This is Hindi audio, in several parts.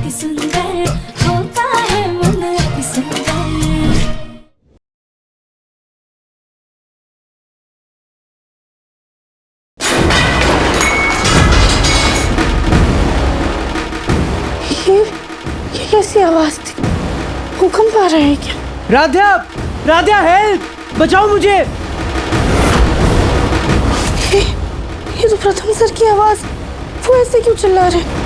अति सुंदर होता है मन अति सुंदर। ये कैसी आवाज थी? भूकंप आ रहा है क्या? राधा, राधा हेल्प, बचाओ मुझे। ये तो प्रथम सर की आवाज। वो ऐसे क्यों चिल्ला रहे?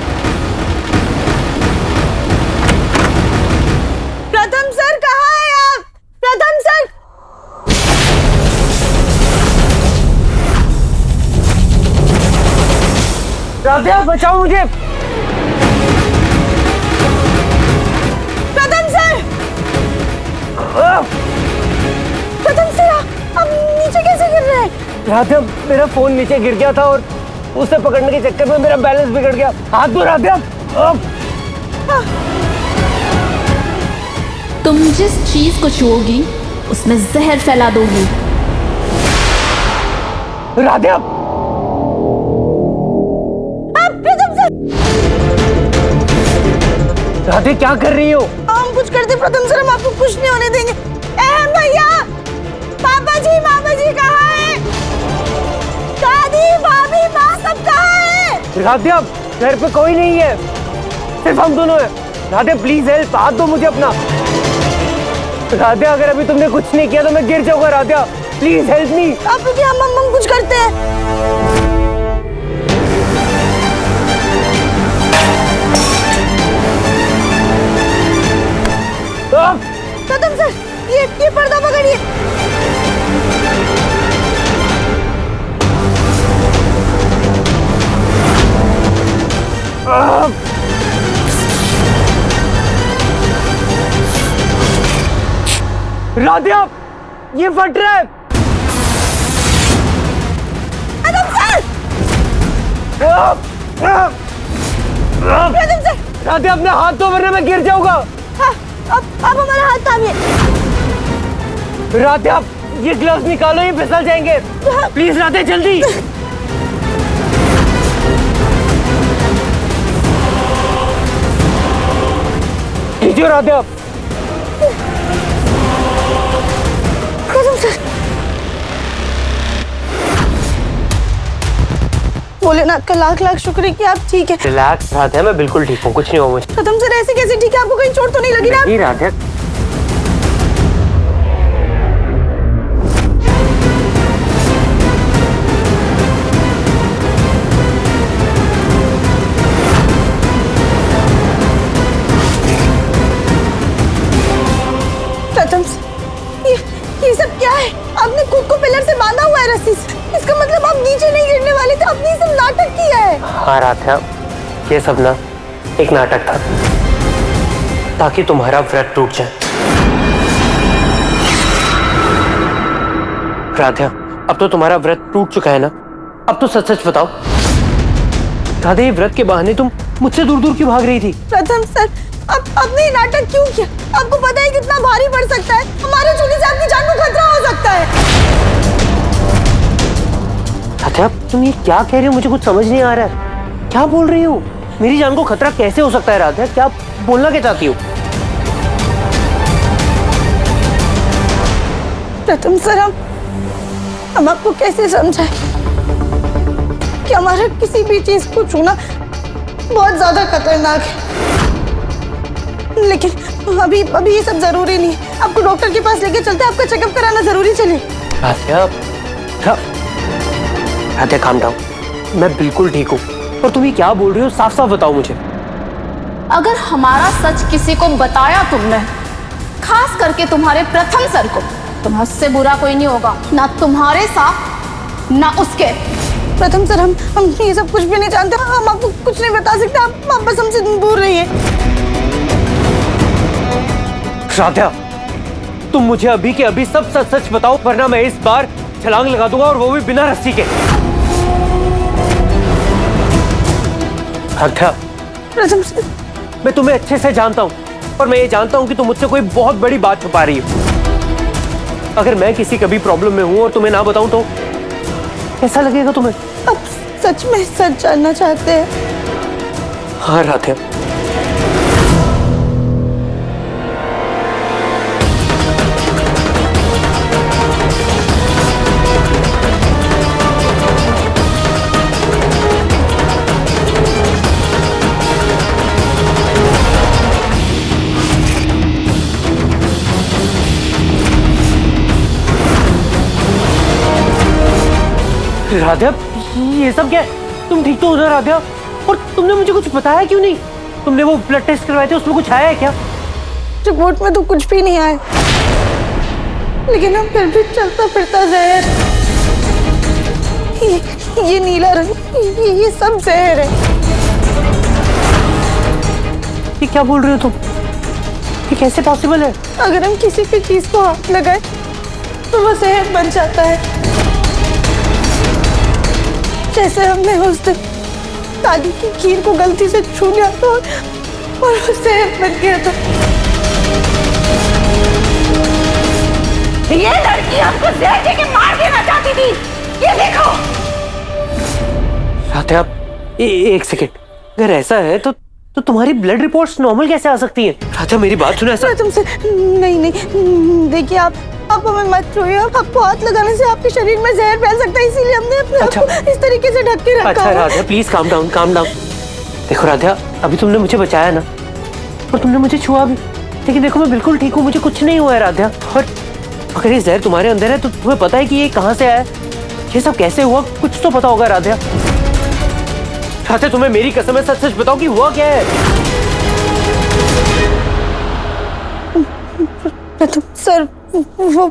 प्रथम सर कहाँ है आप? प्रथम सर! राधा बचाओ मुझे। प्रथम सर! प्रथम सर आप नीचे कैसे गिर रहे हैं? राधा, मेरा फोन नीचे गिर गया था और उसे पकड़ने के चक्कर में मेरा बैलेंस बिगड़ गया। हाथ दो राधा। तुम जिस चीज को छुओगी उसमें जहर फैला दोगी। राधा, प्रथम सर! राधे क्या कर रही हो? हम कुछ करते प्रथम सर, हम आपको कुछ नहीं होने देंगे। भैया, पापा जी कहाँ है? दादी, भाभी, माँ सब कहाँ है? राधा, घर पे कोई नहीं है, सिर्फ हम दोनों हैं। राधे प्लीज हेल्प, हाथ दो मुझे अपना। राधा, अगर अभी तुमने कुछ नहीं किया तो मैं गिर जाऊंगा। Radha please help me. आप रुकिए, हम कुछ करते हैं। प्रथम सर, ये पर्दा पकड़िए। राधा, ये फट रहा है। प्रथम सर! प्रथम सर! राधा, अपना हाथ दो वरना मैं गिर जाऊंगा। हाँ, आप हमारा हाथ थामिए। राधा, ये ग्लव्स निकालो, ये फिसल जाएंगे। प्लीज राधा जल्दी। खींचो राधा। प्रथम सर, भोलेनाथ का लाख लाख शुक्र है कि आप ठीक है। रिलैक्स राधा, मैं बिल्कुल ठीक हूँ, कुछ नहीं हुआ मुझे। प्रथम सर ऐसे कैसे ठीक है? आपको कहीं चोट तो नहीं लगी ना? नहीं राधा। प्रथम सर, ये सब क्या है? आपने खुद को पिलर से बांधा हुआ है रस्सी से। इसका मतलब आप नीचे नहीं गिरने वाले थे, आपने ये सब नाटक किया है। हाँ राधा, ये सब ना एक नाटक था ताकि तुम्हारा व्रत टूट जाए। राधा, अब तो तुम्हारा व्रत टूट चुका है ना? अब तो सच सच बताओ। राधा, ये व्रत के बहाने तुम मुझसे दूर दूर क्यों भाग रही थी? प्रथम सर, आपने ये नाटक क्यों किया? आपको पता है कितना भारी पड़ सकता है? हमारे छूने से आपकी जान को खतरा हो सकता है। राधा, तुम ये क्या कह रही हो? मुझे कुछ समझ नहीं आ रहा है। क्या बोल रही हो? मेरी जान को खतरा कैसे हो सकता है? राधा, क्या बोलना क्या चाहती हो? प्रथम सर, हम आपको कैसे समझाएं कि हमारा किसी भी चीज को छूना बहुत ज्यादा खतरनाक है। लेकिन अभी ये सब जरूरी नहीं है। आपको डॉक्टर के पास लेके चलते हैं, आपका चेकअप कराना जरूरी। चलिए। राधा, राधा काम डाउन, मैं बिल्कुल ठीक हूँ। और तुम ये क्या बोल रही हो? साफ साफ बताओ मुझे। अगर हमारा सच किसी को बताया तुमने, खास करके तुम्हारे प्रथम सर को, तो मुझसे बुरा कोई नहीं होगा, ना तुम्हारे साथ ना उसके। प्रथम सर, हम ये सब कुछ भी नहीं जानते। हम आपको कुछ नहीं बता सकते। आप बस हमसे दूर रहिए। राधा, तुम मुझे अभी के अभी सब सच सच बताओ, वरना मैं इस बार छलांग लगा दूंगा, और वो भी बिना रस्सी के। राधा, प्रथम सर, मैं तुम्हें अच्छे से जानता हूँ, और मैं ये जानता हूँ कि तुम मुझसे कोई बहुत बड़ी बात छुपा रही हो। अगर मैं किसी कभी प्रॉब्लम में हूँ और तुम्हें ना बताऊं तो कैसा लगेगा तुम्हें? आप सच में सच जानना चाहते हैं? हाँ राधे, राधा, ये सब क्या है? तुम ठीक तो हो ना राधा? और तुमने मुझे कुछ बताया क्यों नहीं? तुमने वो ब्लड टेस्ट करवाए थे, उसमें कुछ आया है क्या? रिपोर्ट में तो कुछ भी नहीं आया, लेकिन हम फिर भी चलता फिरता जहर, ये नीला रंग, ये सब जहर है। ये क्या बोल रहे हो तुम? ये कैसे पॉसिबल है? अगर हम किसी भी चीज को हाथ लगाए तो वो जहर बन जाता है। जैसे हमने उस दिन दादी की खीर को गलती से छू लिया था और वो जहर बन गया था। ये लड़की हमको जहर देके मार देना चाहती थी, ये देखो। राधा, एक सेकेंड, अगर ऐसा है तो तुम्हारी ब्लड रिपोर्ट्स नॉर्मल कैसे आ सकती हैं? राधा मेरी बात सुनो। ऐसा मैं तुमसे नहीं, देखिए आप हमें मत छूइए। आपको हाथ लगाने से आपके शरीर में जहर फैल सकता है, इसीलिए हमने अपने आप को इस तरीके से ढक के रखा। अच्छा Radha, please calm down, calm down. देखो राधा, अभी तुमने मुझे बचाया ना, और तुमने मुझे छुआ भी, लेकिन देखो मैं बिल्कुल ठीक हूँ, मुझे कुछ नहीं हुआ है राधा। और अगर ये जहर तुम्हारे अंदर है तो तुम्हें पता है कि ये कहाँ से आया, ये सब कैसे हुआ, कुछ तो पता होगा राधा। राधा तुम्हें मेरी कसम है, सच सच बताओ कि हुआ क्या है? सर वो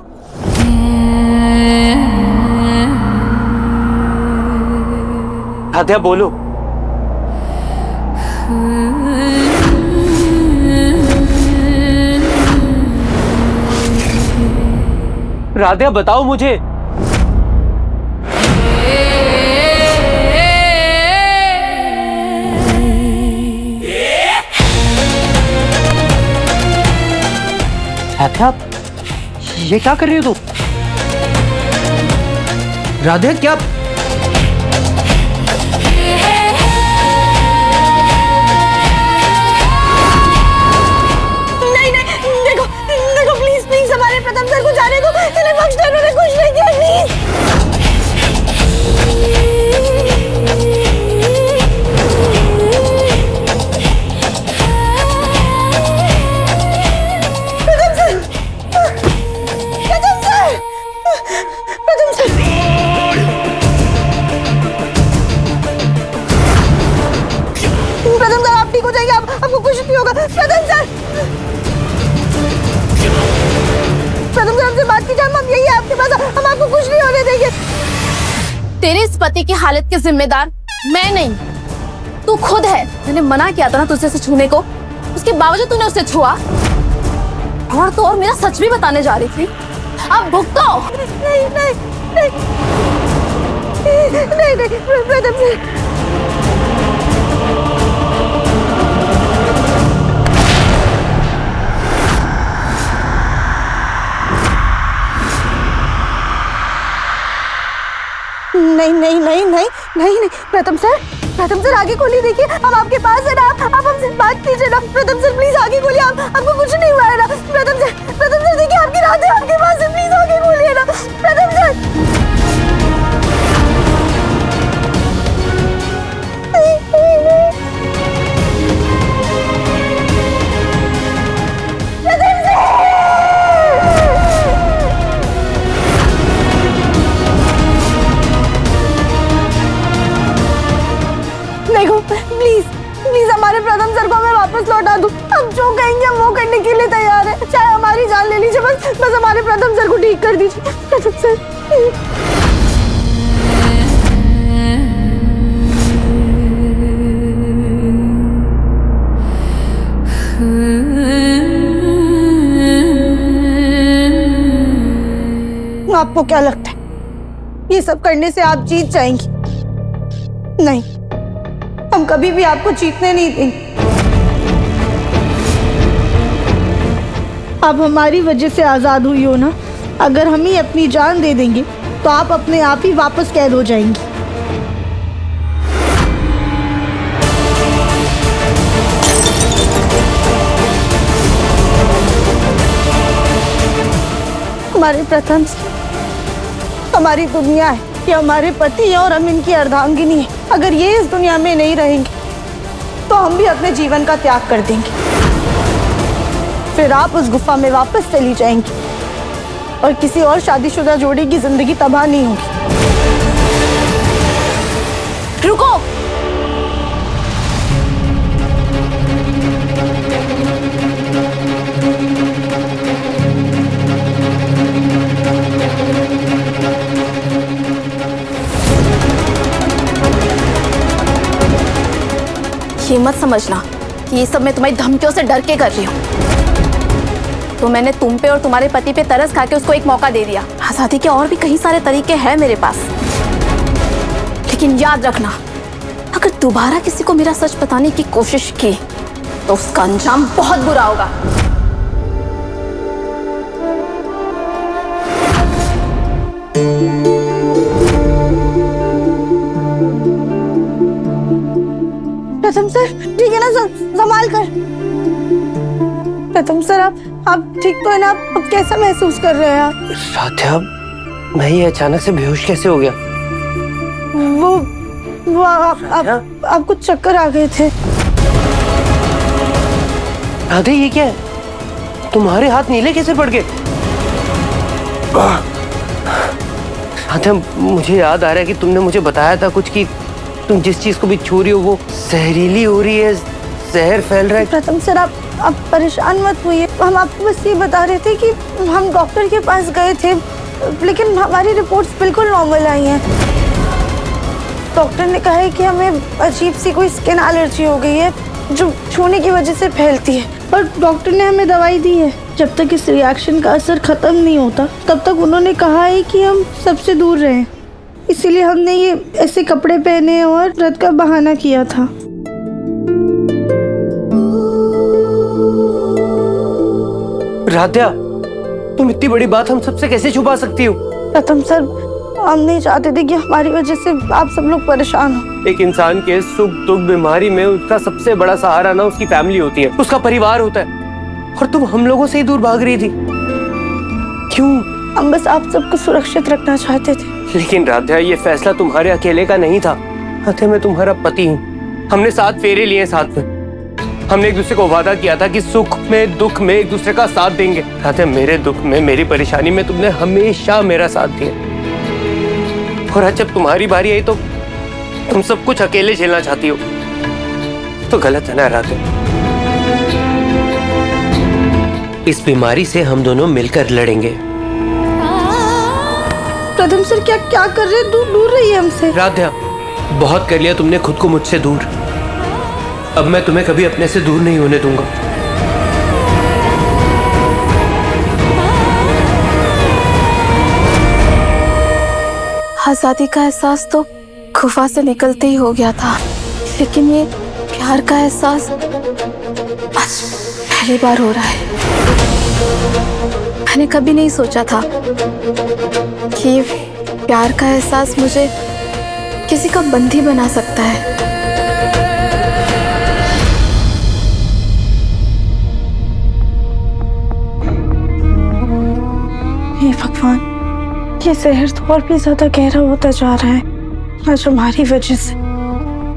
राधा बोलो। राधा बताओ मुझे। राधा, ये क्या कर रही हो तुम? राधा क्या? नहीं, देखो प्लीज हमारे प्रथम सर को जाने दो, इन्हें बख्श दो, इन्होंने कुछ नहीं किया, प्लीज। प्रथम सर आप ठीक हो जाएंगे, आपको कुछ नहीं होगा। प्रथम सर हमसे बात कीजिए, हम यही है आपके पास, हम आपको कुछ नहीं होने देंगे। तेरे इस पति की हालत के जिम्मेदार मैं नहीं, तू खुद है। मैंने मना किया था ना तुझसे उसे छूने को, उसके बावजूद तूने उसे छुआ। और तो और मेरा सच भी बताने जा रही थी, अब भुगतो। नहीं, प्रथम सर। नहीं, प्रथम सर आगे खोलिए, देखिए हम आपके पास है ना, आप हमसे बात कीजिए ना। प्रथम सर प्लीज आगे खोलिए, आपको कुछ नहीं हुआ है ना। प्रथम सर देखिए आपकी राधे आपके पास है, प्लीज आगे खोलिए ना प्रथम सर। देखो प्लीज हमारे प्रथम सर को हमें वापस लौटा दो। हम जो कहेंगे हम वो करने के लिए तैयार है, चाहे हमारी जान ले लीजिए, बस हमारे प्रथम सर को ठीक कर दीजिए। प्रथम सर आपको क्या लगता है ये सब करने से आप जीत जाएंगी? नहीं, हम कभी भी आपको जीतने नहीं देंगे। आप हमारी वजह से आजाद हुई हो ना, अगर हम ही अपनी जान दे देंगे तो आप अपने आप ही वापस कैद हो जाएंगी। हमारे प्रथम हमारी दुनिया है, ये हमारे पति है और हम इनकी अर्धांगिनी है। अगर ये इस दुनिया में नहीं रहेंगे तो हम भी अपने जीवन का त्याग कर देंगे। फिर आप उस गुफा में वापस चली जाएंगी और किसी और शादीशुदा जोड़ी की जिंदगी तबाह नहीं होगी। रुको। ये मत समझना कि ये सब मैं तुम्हारी धमकियों से डर के कर रही हूँ। तो मैंने तुम पे और तुम्हारे पति पे तरस खा के उसको एक मौका दे दिया। आजादी के और भी कई सारे तरीके हैं मेरे पास, लेकिन याद रखना, अगर दोबारा किसी को मेरा सच बताने की कोशिश की तो उसका अंजाम बहुत बुरा होगा। प्रथम सर, ठीक है ना सर, संभाल कर। प्रथम सर, आप ठीक तो है ना? आप कैसा महसूस कर रहे हैं आप? राध्या, मैं ये अचानक से बेहोश कैसे हो गया? वो आपको चक्कर आ गए थे। राधे, ये क्या है? तुम्हारे हाथ नीले कैसे पड़ गए? राधे, मुझे याद आ रहा है कि तुमने मुझे बताया था कुछ कि तुम जिस चीज को भी छू रही हो वो जहरीली हो रही है, जहर फैल रहा है। प्रथम सर, आप परेशान मत होइए। हम आपको बस ये बता रहे थे कि हम डॉक्टर के पास गए थे, लेकिन हमारी रिपोर्ट्स बिल्कुल नॉर्मल आई हैं। डॉक्टर ने कहा है कि हमें अजीब सी कोई स्किन एलर्जी हो गई है जो छूने की वजह से फैलती है, और डॉक्टर ने हमें दवाई दी है। जब तक इस रिएक्शन का असर खत्म नहीं होता तब तक उन्होंने कहा है कि हम सबसे दूर रहें। इसीलिए हमने ये ऐसे कपड़े पहने और व्रत का बहाना किया था। राध्या, तुम इतनी बड़ी बात हम सबसे कैसे छुपा सकती हो? प्रथम सर, हम नहीं चाहते थे कि हमारी वजह से आप सब लोग परेशान हो। एक इंसान के सुख दुख बीमारी में उसका सबसे बड़ा सहारा ना उसकी फैमिली होती है, उसका परिवार होता है, और तुम हम लोगों से ही दूर भाग रही थी। क्यों? हम बस आप सबको सुरक्षित रखना चाहते थे। लेकिन राध्या, ये फैसला तुम्हारे अकेले का नहीं था। राध्या, मैं तुम्हारा पति हूँ। हमने 7 फेरे लिए साथ में। हमने एक दूसरे को वादा किया था कि सुख में दुख में एक दूसरे का साथ देंगे। राध्या, मेरे दुख में मेरी परेशानी में तुमने हमेशा मेरा साथ दिया, और आज जब तुम्हारी बारी आई तो तुम सब कुछ अकेले झेलना चाहती हो, तो गलत है ना राध्या? इस बीमारी से हम दोनों मिलकर लड़ेंगे। प्रथम सर, क्या कर रहे हैं? दूर रहिए हमसे। राध्या, बहुत कर लिया तुमने खुद को मुझसे दूर। अब मैं तुम्हें कभी अपने से दूर नहीं होने दूंगा। आजादी का एहसास तो गुफा से निकलते ही हो गया था, लेकिन ये प्यार का एहसास आज पहली बार हो रहा है। मैंने कभी नहीं सोचा था कि प्यार का एहसास मुझे किसी का बंदी बना सकता है। हे भगवान, ये जहर तो और भी ज्यादा गहरा होता जा रहा है। आज हमारी वजह से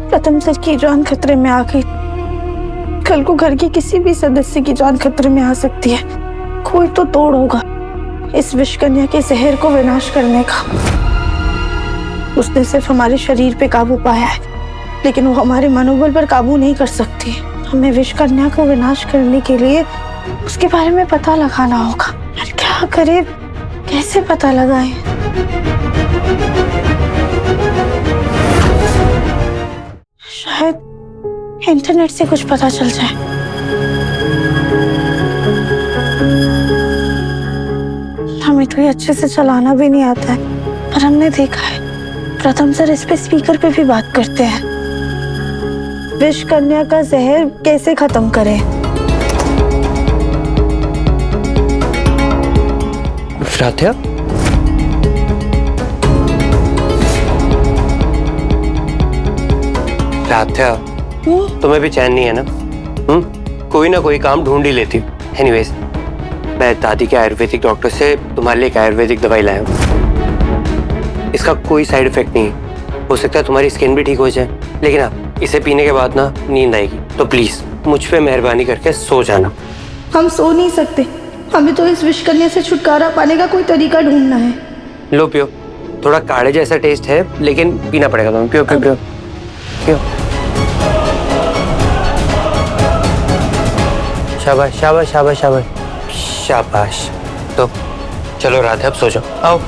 प्रथम सर की जान खतरे में आ गई। कल को घर के किसी भी सदस्य की जान खतरे में आ सकती है। कोई तो तोड़ होगा इस विष कन्या के जहर को विनाश करने का। उसने सिर्फ हमारे शरीर पे काबू पाया है, लेकिन वो हमारे मनोबल पर काबू नहीं कर सकती। हमें विष कन्या को विनाश करने के लिए उसके बारे में पता लगाना होगा। पर क्या करें, कैसे पता लगाएं? शायद इंटरनेट से कुछ पता चल जाए। हमें तो ये अच्छे से चलाना भी नहीं आता है, पर हमने देखा है प्रथम सर इस पे स्पीकर पे भी बात करते हैं। विष कन्या का जहर कैसे खत्म करें? राध्या, राध्या, तुम्हें भी चैन नहीं है ना? कोई ना कोई काम ढूंढ ही लेती हूँ। एनीवेज, मैं दादी के आयुर्वेदिक डॉक्टर से तुम्हारे लिए एक आयुर्वेदिक दवाई लाया हूँ। इसका कोई साइड इफेक्ट नहीं है। हो सकता है तुम्हारी स्किन भी ठीक हो जाए, लेकिन हाँ, इसे पीने के बाद ना नींद आएगी, तो प्लीज मुझ पे मेहरबानी करके सो जाना। हम सो नहीं सकते, हमें तो इस विष कन्या से छुटकारा पाने का कोई तरीका ढूंढना है। लो पियो, थोड़ा काढ़े जैसा टेस्ट है, लेकिन पीना पड़ेगा तुम्हें। पियो पियो पियो। क्यों? शाबाश शाबाश शाबाश शाबाश शाबाश। तो चलो राधे अब सो जाओ, आओ।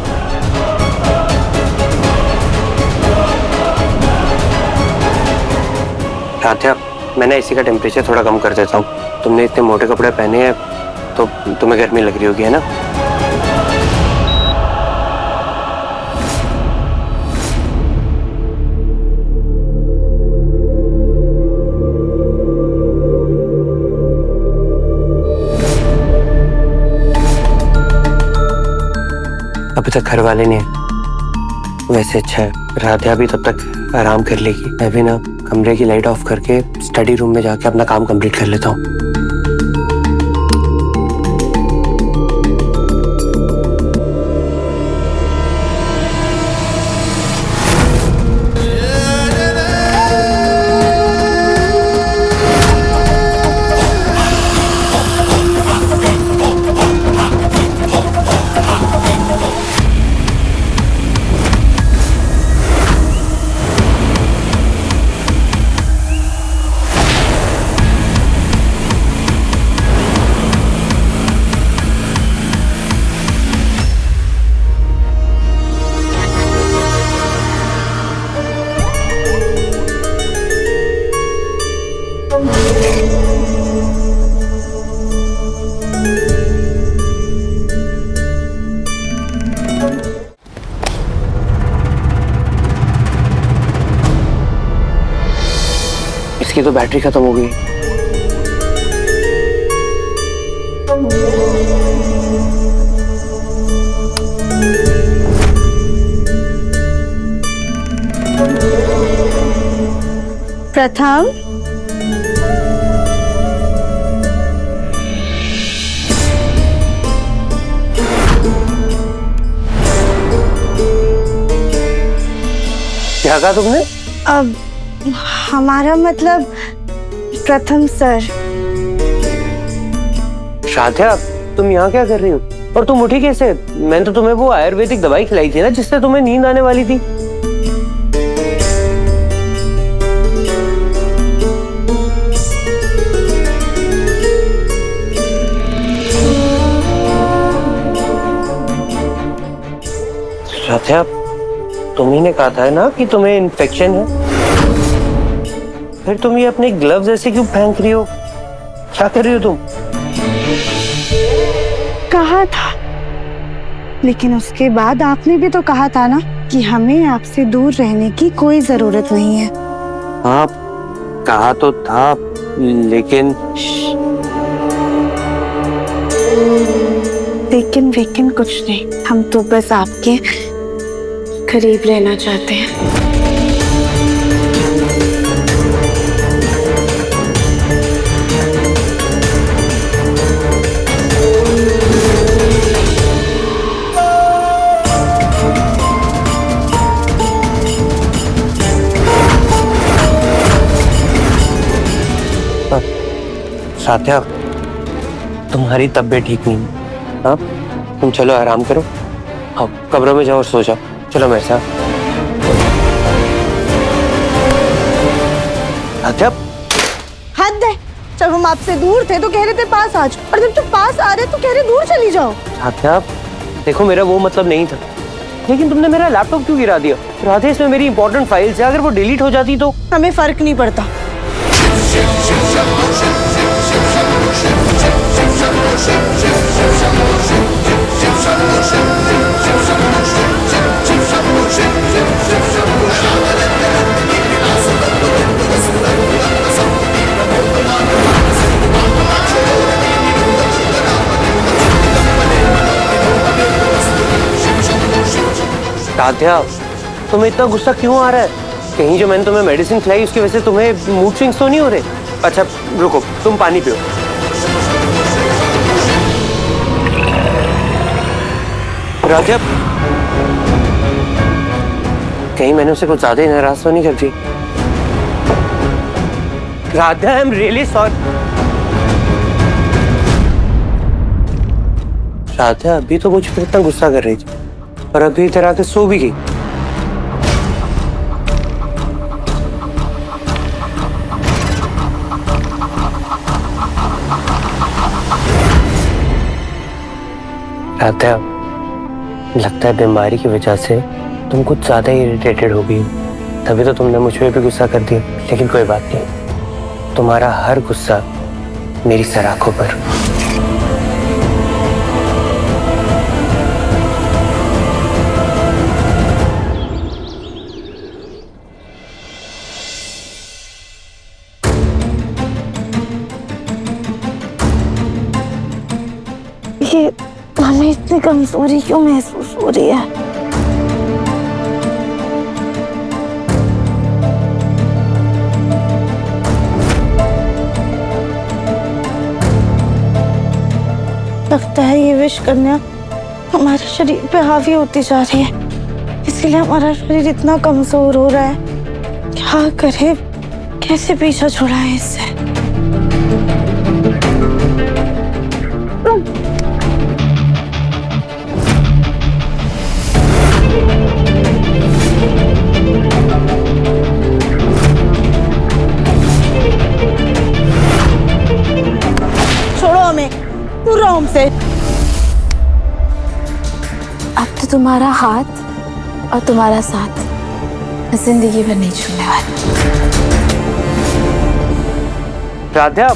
राधे मैंने इसी का टेम्परेचर थोड़ा कम कर देता हूँ। तुमने इतने मोटे कपड़े पहने हैं तो तुम्हें गर्मी लग रही होगी, है ना? अभी तक घर वाले नहीं है, वैसे अच्छा है राधिया भी तब तक आराम कर लेगी। मैं भी ना कमरे की लाइट ऑफ करके स्टडी रूम में जाके अपना काम कंप्लीट कर लेता हूँ। इसकी तो बैटरी खत्म हो गई। प्रथम, क्या कहा तुमने? अब हमारा मतलब प्रथम सर। राधिया तुम यहाँ क्या कर रही हो? और तुम उठी कैसे? मैंने तो तुम्हें वो आयुर्वेदिक दवाई खिलाई थी ना जिससे तुम्हें नींद आने वाली थी। राधिया तुम्ही ने कहा था ना कि तुम्हें इन्फेक्शन है, फिर तुम ये अपने ग्लव्स ऐसे क्यों फेंक रही हो? क्या कर रही हो तुम? कहा था, लेकिन उसके बाद आपने भी तो कहा था ना कि हमें आपसे दूर रहने की कोई जरूरत नहीं है। हाँ कहा तो था, लेकिन कुछ नहीं, हम तो बस आपके करीब रहना चाहते हैं। साथिया तुम्हारी तबीयत ठीक नहीं है, हाँ तुम चलो आराम करो, हाँ कमरों में जाओ और सो जाओ। चलो मेरे साथ। साथिया हद है, जब हम आपसे दूर थे तो कह रहे थे पास आ जाओ, और जब तुम पास आ रहे तो कह रहे दूर चली जाओ। साथिया देखो मेरा वो मतलब नहीं था, लेकिन तुमने मेरा लैपटॉप क्यों गिरा दिया? राधे इसमें मेरी इंपॉर्टेंट फाइल्स है, अगर वो डिलीट हो जाती तो? हमें फर्क नहीं पड़ता। राधिया तुम्हें इतना गुस्सा क्यों आ रहा है? कहीं जो मैंने तुम्हें मेडिसिन खिलाई उसकी वजह से तुम्हें मूड स्विंग्स तो नहीं हो रहे? अच्छा रुको, तुम पानी पियो। राधिया कहीं मैंने उसे कुछ ज्यादा ही नाराज तो नहीं कर दी? Radhiya I am really sorry. Radhiya अभी तो मुझ पर इतना गुस्सा कर रही थी और अभी इधर आके सो भी गई। राधा, लगता है बीमारी की वजह से तुम कुछ ज्यादा ही इरिटेटेड हो गई, तभी तो तुमने मुझ पे भी गुस्सा कर दिया। लेकिन कोई बात नहीं, तुम्हारा हर गुस्सा मेरी सराखों पर। ये हमें इतनी कमजोरी क्यों महसूस हो रही है? लगता है ये विष कन्या हमारे शरीर पे हावी होती जा रही है, इसीलिए हमारा शरीर इतना कमजोर हो रहा है। क्या करे, कैसे पीछा छुड़ाए इससे? छोड़ो हमें, दूर रहो हमसे। अब तो तुम्हारा हाथ और तुम्हारा साथ मैं जिंदगी भर नहीं छूने वाली। राधा,